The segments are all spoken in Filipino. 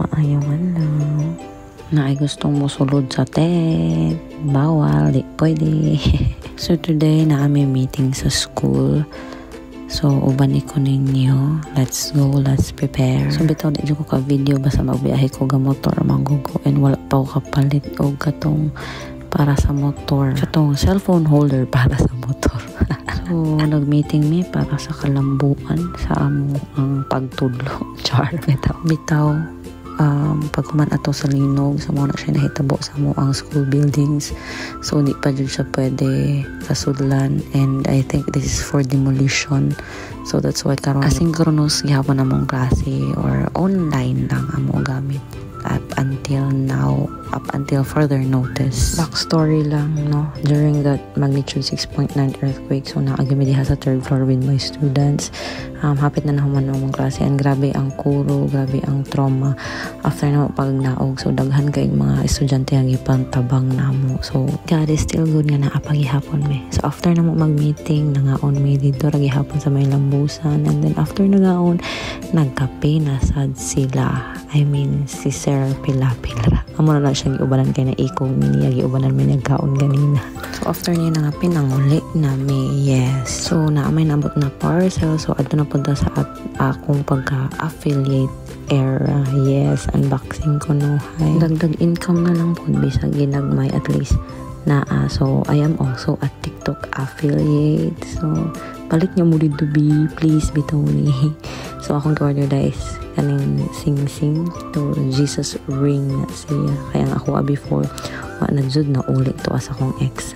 Maayo man lang. Na ay gustong musulod sa tent. Bawal, di pwede. So today na kami meeting sa school. So uban ko ninyo. Let's go, let's prepare. So bitaw di ko ka video basta magbiyahe ko ga motor manggugo and wala pa ko kapalit og katong para sa motor. Katong cellphone holder para sa motor. So nag-meeting mi para sa kalambuan sa amo ang pagtudlo. Char. Bitaw. Pag kuman ato sa linog sa mga na siya nahitabo sa mo ang school buildings, so di pa dyan siya pwede kasudlan, and I think this is for demolition, so that's why karon asynchronous gihapon na mong klase or online lang amo gamit up until now, up until further notice. Backstory lang, no, during that magnitude 6.9 earthquake, so naagami diha sa third floor with my students. Hapit na nahuman ang klase, and grabe ang kuro, grabe ang trauma after na pag naog. So daghan kay mga estudyante ang ipantabang namo. So God is still good nga naapagihapon me. So after na mo mag-meeting, nangaon mi dito ra gihapon sa may lambusan, and then after nangaon nagkape na sad sila. I mean si Sir Pila-Pila. Amo na lang siya giubanan kay na ikog niya giubanan mi nagkaon ganina. So after niya nga pinanguli na mi, yes. So naamay nabot na parcel, so adto na punta sa akong pagka-affiliate era. Yes, unboxing ko no. Hay. Dagdag income na lang po bisag ginagmay at least na so I am also a TikTok affiliate. So balik niyo mo dito be please bitaw ni. So akong order guys kaning sing-sing to Jesus ring na siya. Kaya nga ako before wa na jud na ulit to as akong ex.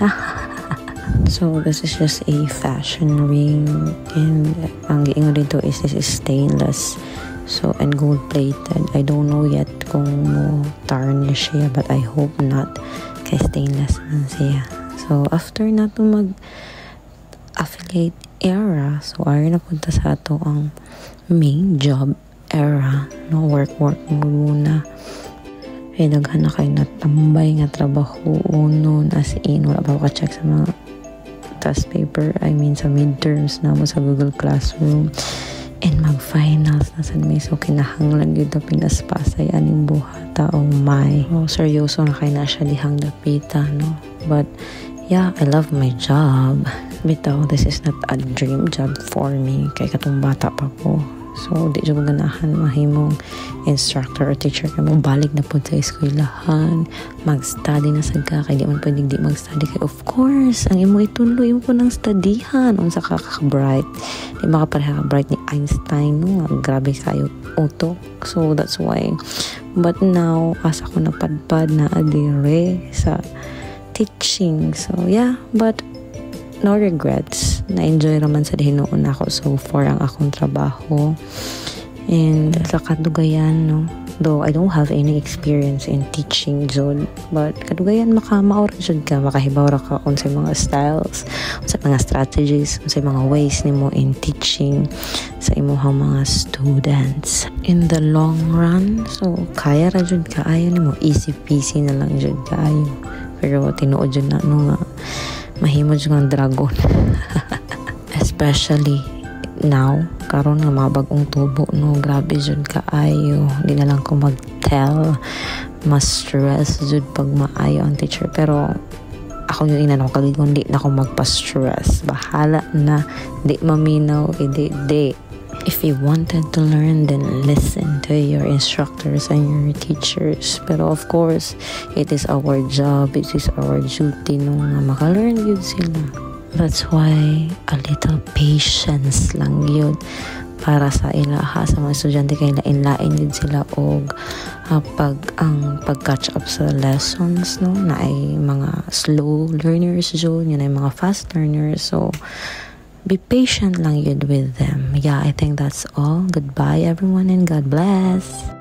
So this is just a fashion ring, and ang giingon dito is this is stainless, so and gold plated. I don't know yet kung mo tarnish siya, but I hope not kay stainless man siya. So after na to mag affiliate era, so ay na punta sa ato ang main job era, no, work muna. Kaya daghan na kayo natambay nga trabaho noon, as in wala pa ka-check sa mga test paper, I mean sa midterms na mo sa Google Classroom, and mag-finals na sa may, so kinahanglan yun na pinaspasay aning buhata. Oh my, oh, seryoso na kayo na siya dihang dapita, no, but yeah, I love my job. Bitaw, this is not a dream job for me kay katong bata pa ko. So, di siya ganahan mahimong instructor or teacher kay mo balik na po sa eskwelahan, mag-study na sad ka, kay di man pwedeng di mag-study kay of course, ang imo ituloy mo po ng studyhan, unsa ka ka-bright. Di makapareha ka-bright ni Einstein, no? Grabe kayo utok. So, that's why. But now, asa ko napadpad na adire sa teaching. So, yeah, but no regrets. Na-enjoy raman sa hinoon ako so far ang akong trabaho. And sa kadugayan, no, though I don't have any experience in teaching jud, but kadugayan makamaor jud ka, makahibaw ra ka unsay mga styles, unsay mga strategies, unsay mga ways nimo in teaching sa imong mga students in the long run. So kaya ra jud kaayo nimo, easy peasy na lang jud kaayo. Pero tinuod jud na no nga mahimo jud ang dragon. Especially now, karon nga mga bagong tubo, no, grabe jud kaayo. Di na lang ko mag-tell, mas stress jud pag maayo ang teacher. Pero ako yung ina ako kagigon, di na ako magpa-stress. Bahala na, di maminaw, di. If you wanted to learn, then listen to your instructors and your teachers. Pero of course, it is our job, it is our duty nung maka-learn yun sila. That's why a little patience lang yun para sa ilaha sa mga estudyante, kay lain-lain yun sila og pag-catch up sa lessons, no, na ay mga slow learners yun, yun ay mga fast learners. So be patient lang yun with them. Yeah, I think that's all. Goodbye everyone and God bless.